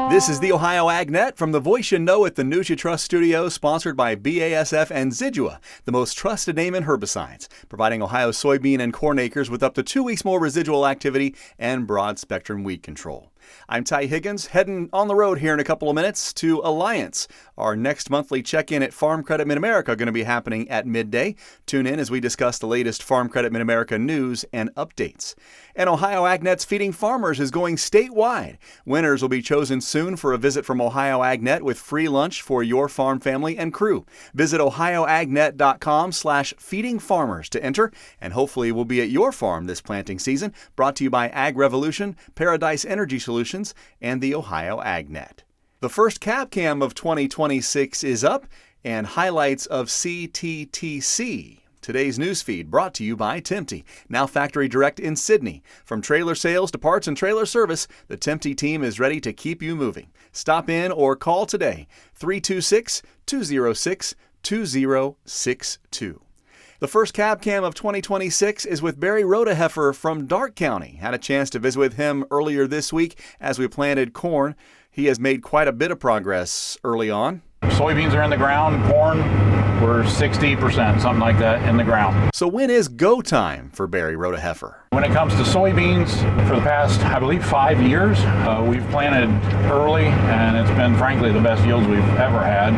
This is the Ohio AgNet from the voice you know at the News You Trust studio, sponsored by BASF and Zidua, the most trusted name in herbicides, providing Ohio soybean and corn acres with up to 2 weeks more residual activity and broad-spectrum weed control. I'm Ty Higgins, heading on the road here in a couple of minutes to Alliance. Our next monthly check-in at Farm Credit Mid-America going to be happening at midday. Tune in as we discuss the latest Farm Credit Mid-America news and updates. And Ohio AgNet's Feeding Farmers is going statewide. Winners will be chosen soon for a visit from Ohio AgNet with free lunch for your farm family and crew. Visit ohioagnet.com/feedingfarmers to enter, and hopefully we'll be at your farm this planting season. Brought to you by Ag Revolution, Paradise Energy Solutions, and the Ohio AgNet. The first cab cam of 2026 is up, and highlights of CTTC. Today's newsfeed brought to you by Timty, now factory direct in Sydney. From trailer sales to parts and trailer service, the Timty team is ready to keep you moving. Stop in or call today, 326-206-2062. The first cab cam of 2026 is with Barry Rodeheffer from Darke County. Had a chance to visit with him earlier this week as we planted corn. He has made quite a bit of progress early on. Soybeans are in the ground, corn, we're 60%, something like that, in the ground. So when is go time for Barry Rodeheffer? When it comes to soybeans, for the past, I believe, 5 years, we've planted early, and it's been, frankly, the best yields we've ever had.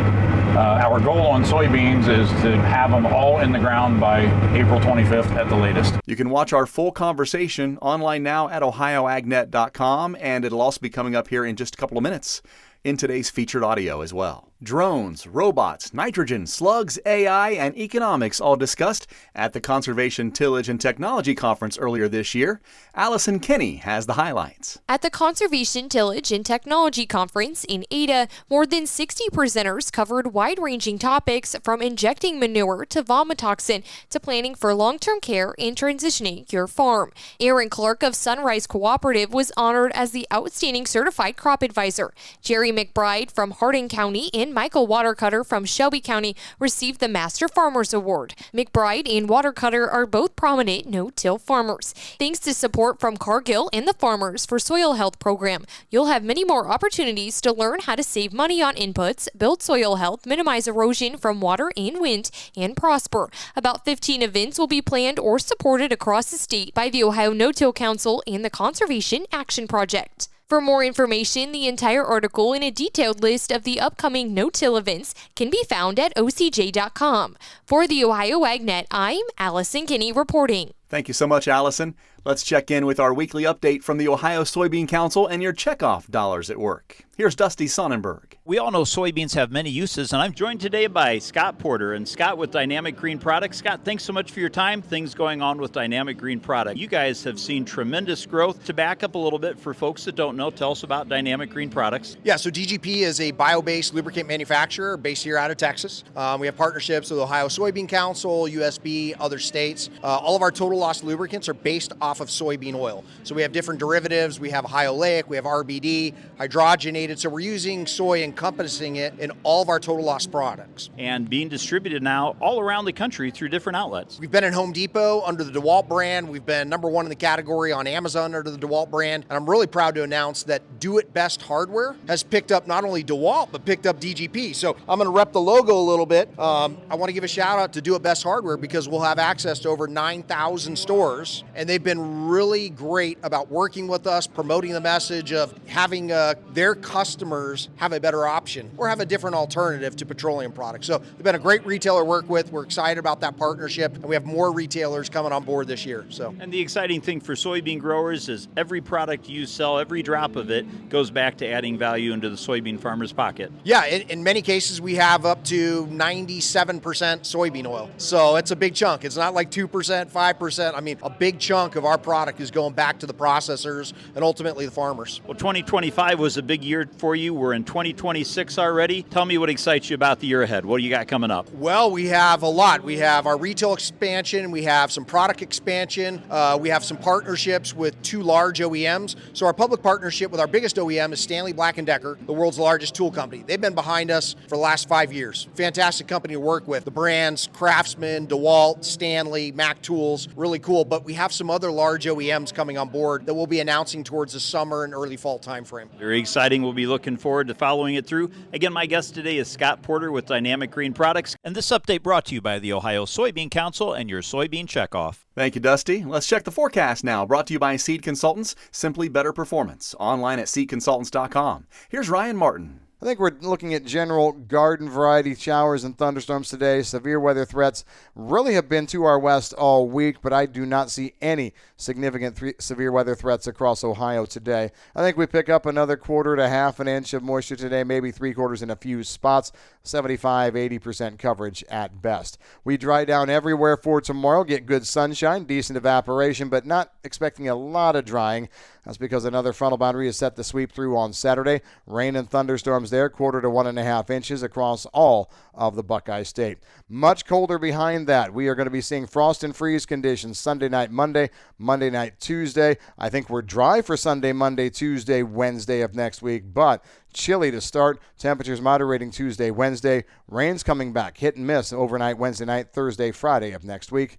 Our goal on soybeans is to have them all in the ground by April 25th at the latest. You can watch our full conversation online now at ohioagnet.com, and it'll also be coming up here in just a couple of minutes in today's featured audio as well. Drones, robots, nitrogen, slugs, AI, and economics all discussed at the Conservation, Tillage, and Technology Conference earlier this year. Allison Kinney has the highlights. At the Conservation, Tillage, and Technology Conference in Ada, more than 60 presenters covered wide-ranging topics from injecting manure to vomitoxin to planning for long-term care and transitioning your farm. Aaron Clark of Sunrise Cooperative was honored as the Outstanding Certified Crop Advisor. Jerry McBride from Hardin County and Michael Watercutter from Shelby County received the Master Farmers Award. McBride and Watercutter are both prominent no-till farmers. Thanks to support from Cargill and the Farmers for Soil Health program, you'll have many more opportunities to learn how to save money on inputs, build soil health, minimize erosion from water and wind, and prosper. About 15 events will be planned or supported across the state by the Ohio No-Till Council and the Conservation Action Project. For more information, the entire article and a detailed list of the upcoming no-till events can be found at ocj.com. For the Ohio AgNet, I'm Allison Kinney reporting. Thank you so much, Allison. Let's check in with our weekly update from the Ohio Soybean Council and your checkoff dollars at work. Here's Dusty Sonnenberg. We all know soybeans have many uses, and I'm joined today by Scott Porter. And Scott with Dynamic Green Products. Scott, thanks so much for your time. Things going on with Dynamic Green Products. You guys have seen tremendous growth. To back up a little bit for folks that don't know, tell us about Dynamic Green Products. Yeah, so DGP is a bio-based lubricant manufacturer based here out of Texas. We have partnerships with Ohio Soybean Council, USB, other states. All of our total loss lubricants are based off of soybean oil. So we have different derivatives. We have high oleic, we have RBD, hydrogenated. So we're using soy, encompassing it in all of our total loss products. And being distributed now all around the country through different outlets. We've been in Home Depot under the DeWalt brand. We've been number one in the category on Amazon under the DeWalt brand. And I'm really proud to announce that Do It Best Hardware has picked up not only DeWalt, but picked up DGP. So I'm going to rep the logo a little bit. I want to give a shout out to Do It Best Hardware because we'll have access to over 9,000 stores. And they've been really great about working with us, promoting the message of having their customers have a better option or have a different alternative to petroleum products. So they've been a great retailer to work with. We're excited about that partnership, and we have more retailers coming on board this year. And the exciting thing for soybean growers is every product you sell, every drop of it goes back to adding value into the soybean farmer's pocket. Yeah, in many cases we have up to 97% soybean oil. So it's a big chunk. It's not like 2%, 5%. I mean, a big chunk of our product is going back to the processors and ultimately the farmers. Well, 2025 was a big year for you. We're in 2026 already. Tell me what excites you about the year ahead. What do you got coming up? Well, we have a lot. We have our retail expansion. We have some product expansion. We have some partnerships with 2 large OEMs. So our public partnership with our biggest OEM is Stanley Black & Decker, the world's largest tool company. They've been behind us for the last 5 years. Fantastic company to work with. The brands Craftsman, DeWalt, Stanley, Mac Tools, really cool. But we have some other large OEMs coming on board that we'll be announcing towards the summer and early fall timeframe. Very exciting. We'll be looking forward to following it through. Again, my guest today is Scott Porter with Dynamic Green Products. And this update brought to you by the Ohio Soybean Council and your soybean checkoff. Thank you, Dusty. Let's check the forecast now, brought to you by Seed Consultants, simply better performance. Online at seedconsultants.com. Here's Ryan Martin. I think we're looking at general garden variety showers and thunderstorms today. Severe weather threats really have been to our west all week, but I do not see any significant severe weather threats across Ohio today. I think we pick up another quarter to half an inch of moisture today, maybe 3/4 in a few spots, 75-80% coverage at best. We dry down everywhere for tomorrow, get good sunshine, decent evaporation, but not expecting a lot of drying. That's because another frontal boundary is set to sweep through on Saturday. Rain and thunderstorms there, 1/4 to 1.5 inches across all of the Buckeye State. Much colder behind that. We are going to be seeing frost and freeze conditions Sunday night, Monday night, Tuesday. I think we're dry for Sunday, Monday, Tuesday, Wednesday of next week, but chilly to start. Temperatures moderating Tuesday, Wednesday. Rain's coming back, hit and miss overnight Wednesday night, Thursday, Friday of next week.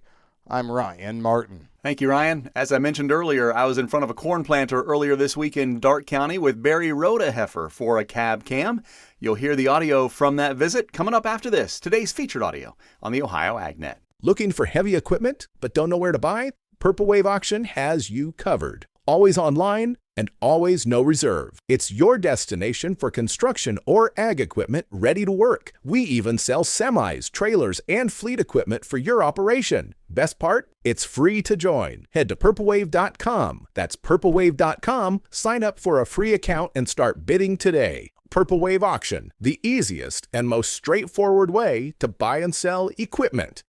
I'm Ryan Martin. Thank you, Ryan. As I mentioned earlier, I was in front of a corn planter earlier this week in Darke County with Barry Roda-Heifer for a cab cam. You'll hear the audio from that visit coming up after this, today's featured audio on the Ohio AgNet. Looking for heavy equipment but don't know where to buy? Purple Wave Auction has you covered. Always online and always no reserve. It's your destination for construction or ag equipment ready to work. We even sell semis, trailers, and fleet equipment for your operation. Best part? It's free to join. Head to purplewave.com. That's purplewave.com. Sign up for a free account and start bidding today. Purple Wave Auction, the easiest and most straightforward way to buy and sell equipment.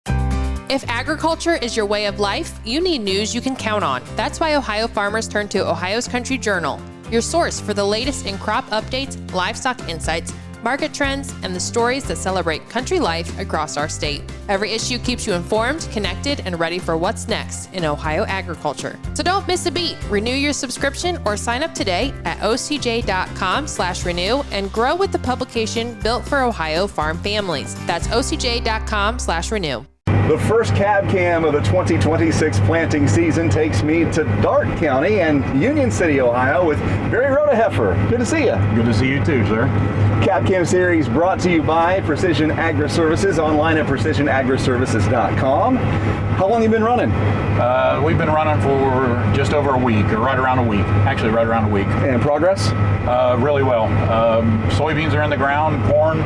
If agriculture is your way of life, you need news you can count on. That's why Ohio farmers turn to Ohio's Country Journal, your source for the latest in crop updates, livestock insights, market trends, and the stories that celebrate country life across our state. Every issue keeps you informed, connected, and ready for what's next in Ohio agriculture. So don't miss a beat. Renew your subscription or sign up today at ocj.com/renew and grow with the publication built for Ohio farm families. That's ocj.com/renew. The first cab cam of the 2026 planting season takes me to Darke County and Union City, Ohio with Barry Roda-Heifer. Good to see you. Good to see you too, sir. Cab Cam series brought to you by Precision Agri-Services, online at precisionagriservices.com. How long have you been running? We've been running for just over a week, or right around a week. Actually, right around a week. And progress? Really well. Soybeans are in the ground. Corn,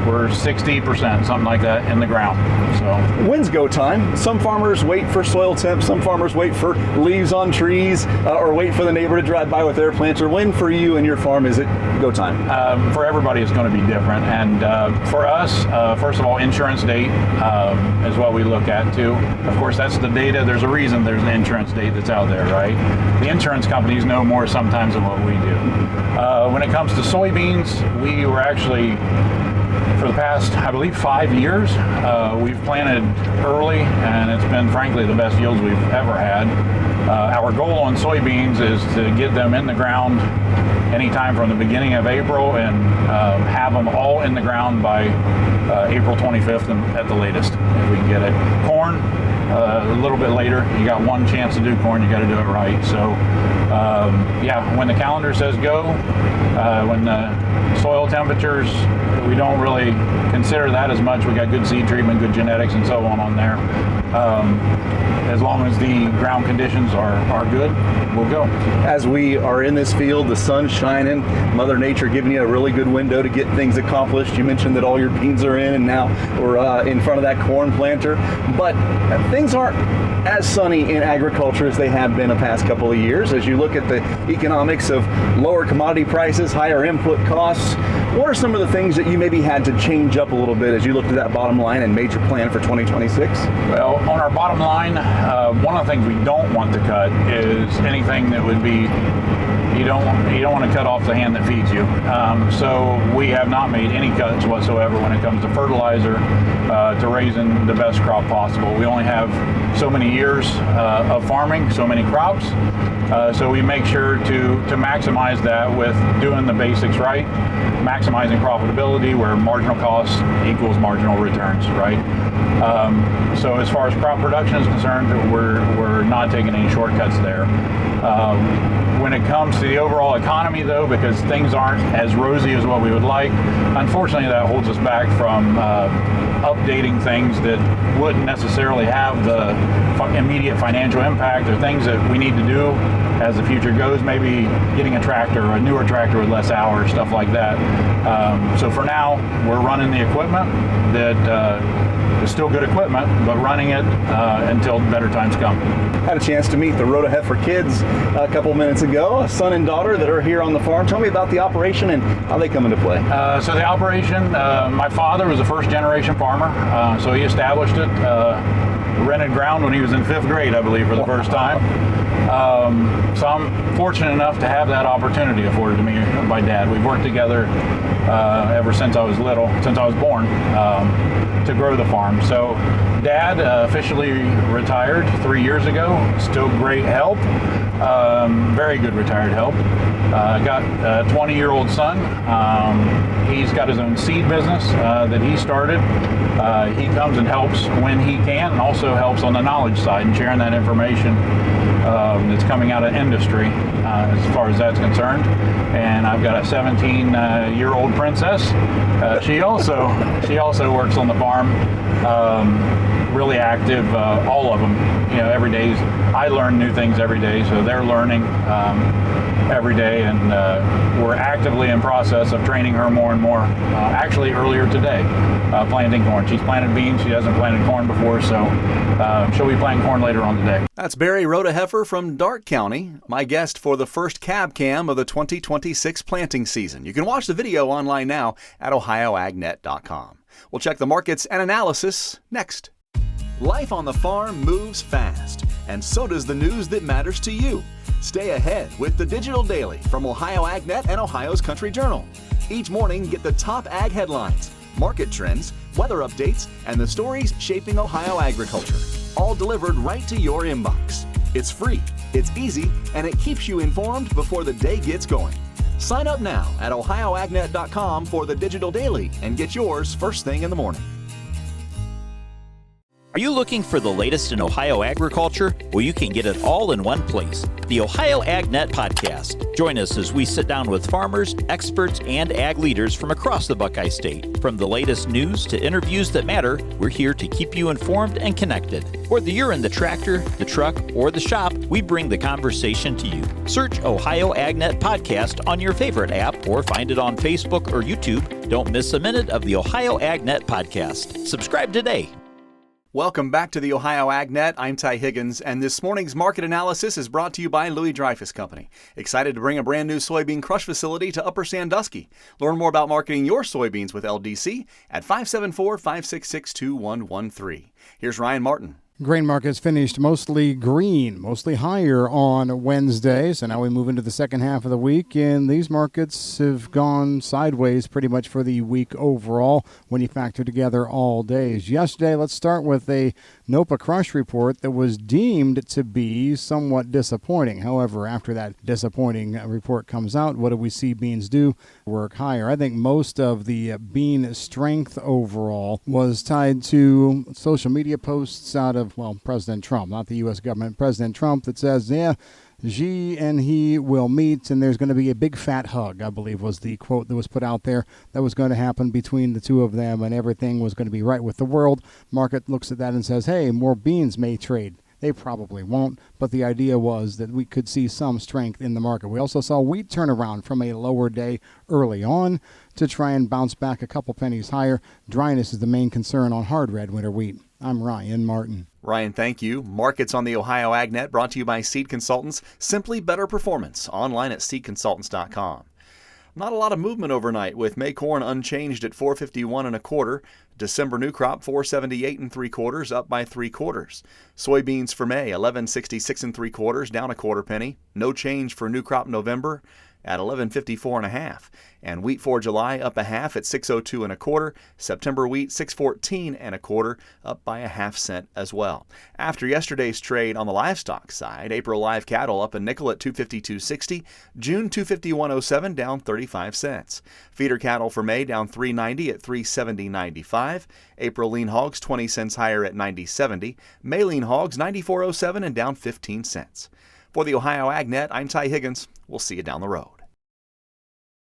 we're 60%, something like that, in the ground. So when's go time? Some farmers wait for soil temp, some farmers wait for leaves on trees, or wait for the neighbor to drive by with their planter. When for you and your farm is it go time? For everybody it's going to be different, and for us, first of all, insurance date is what we look at too. Of course, that's the data. There's a reason there's an insurance date that's out there, right? The insurance companies know more sometimes than what we do. When it comes to soybeans, we were actually, for the past, I believe, 5 years, we've planted early, and it's been, frankly, the best yields we've ever had. Our goal on soybeans is to get them in the ground anytime from the beginning of April and have them all in the ground by April 25th at the latest, if we can get it. Corn, a little bit later. You got one chance to do corn, you got to do it right. So, yeah, when the calendar says go, when the soil temperatures, we don't really consider that as much. We got good seed treatment, good genetics, and so on there. As long as the ground conditions are good, we'll go. As we are in this field, the sun's shining, Mother Nature giving you a really good window to get things accomplished. You mentioned that all your beans are in, and now we're in front of that corn planter. But things aren't as sunny in agriculture as they have been the past couple of years. As you look at the economics of lower commodity prices, higher input costs, what are some of the things that you maybe had to change up a little bit as you looked at that bottom line and made your plan for 2026? Well, on our bottom line, one of the things we don't want to cut is anything that would be you don't want to cut off the hand that feeds you. So we have not made any cuts whatsoever when it comes to fertilizer, to raising the best crop possible. We only have so many years of farming, so many crops. So we make sure to maximize that with doing the basics right, maximizing profitability where marginal cost equals marginal returns, right? So as far as crop production is concerned, we're not taking any shortcuts there. When it comes to the overall economy, though, because things aren't as rosy as what we would like, unfortunately that holds us back from updating things that wouldn't necessarily have the immediate financial impact, or things that we need to do as the future goes, maybe getting a tractor, a newer tractor with less hours, stuff like that. So for now, we're running the equipment that is still good equipment, but running it until better times come. Had a chance to meet the RotoHeifer kids a couple minutes ago, a son and daughter that are here on the farm. Tell me about the operation and how they come into play. So the operation, my father was a first generation farmer, so he established it, rented ground when he was in 5th grade, I believe, for the first time. So I'm fortunate enough to have that opportunity afforded to me by Dad. We've worked together ever since I was little, since I was born, to grow the farm. So Dad officially retired 3 years ago. Still great help, very good retired help. Got a 20-year-old son. He's got his own seed business that he started. He comes and helps when he can, and also helps on the knowledge side and sharing that information that's coming out of industry as far as that's concerned. And I've got a 17-year-old princess. She also works on the farm. Really active, all of them. You know, every day I learn new things every day, so they're learning every day, and we're actively in process of training her more and more. Actually, earlier today, planting corn. She's planted beans. She hasn't planted corn before, so she'll be planting corn later on today. That's Barry RotoHeifer from Darke County, my guest for the first cab cam of the 2026 planting season. You can watch the video online now at ohioagnet.com. We'll check the markets and analysis next. Life on the farm moves fast, and so does the news that matters to you. Stay ahead with the Digital Daily from Ohio AgNet and Ohio's Country Journal. Each morning, get the top ag headlines, market trends, weather updates, and the stories shaping Ohio agriculture, all delivered right to your inbox. It's free, it's easy, and it keeps you informed before the day gets going. Sign up now at ohioagnet.com for the Digital Daily and get yours first thing in the morning. Are you looking for the latest in Ohio agriculture? Well, you can get it all in one place, the Ohio AgNet Podcast. Join us as we sit down with farmers, experts, and ag leaders from across the Buckeye State. From the latest news to interviews that matter, we're here to keep you informed and connected. Whether you're in the tractor, the truck, or the shop, we bring the conversation to you. Search Ohio AgNet Podcast on your favorite app or find it on Facebook or YouTube. Don't miss a minute of the Ohio AgNet Podcast. Subscribe today. Welcome back to the Ohio AgNet. I'm Ty Higgins, and this morning's market analysis is brought to you by Louis Dreyfus Company. Excited to bring a brand new soybean crush facility to Upper Sandusky. Learn more about marketing your soybeans with LDC at 574-566-2113. Here's Ryan Martin. Grain markets finished mostly green, mostly higher on Wednesday. So now we move into the second half of the week, and these markets have gone sideways pretty much for the week overall when you factor together all days. Yesterday, let's start with a NOPA crush report that was deemed to be somewhat disappointing. However, after that disappointing report comes out, what do we see beans do? Work higher. I think most of the bean strength overall was tied to social media posts out of President Trump, not the U.S. government, President Trump, that says, Xi and he will meet, and there's going to be a big fat hug, I believe was the quote that was put out there. That was going to happen between the two of them, and everything was going to be right with the world. Market looks at that and says, hey, more beans may trade. They probably won't, but the idea was that we could see some strength in the market. We also saw wheat turn around from a lower day early on to try and bounce back a couple pennies higher. Dryness is the main concern on hard red winter wheat. I'm Ryan Martin. Ryan, thank you. Markets on the Ohio AgNet brought to you by Seed Consultants. Simply better performance. Online at seedconsultants.com. Not a lot of movement overnight, with May corn unchanged at $4.51 1/4. December new crop $4.78 3/4, up by 3/4. Soybeans for May $11.66 3/4, down 1/4 penny. No change for new crop November at $11.54 1/2. And wheat for July up 1/2 at $6.02 1/4. September wheat $6.14 1/4, up by 1/2 cent as well. After yesterday's trade on the livestock side, April live cattle up a nickel at $252.60. June $251.07, down 35 cents. Feeder cattle for May down $3.90 at $370.95. April lean hogs 20 cents higher at $90.70. May lean hogs $94.07 and down 15 cents. For the Ohio AgNet, I'm Ty Higgins. We'll see you down the road.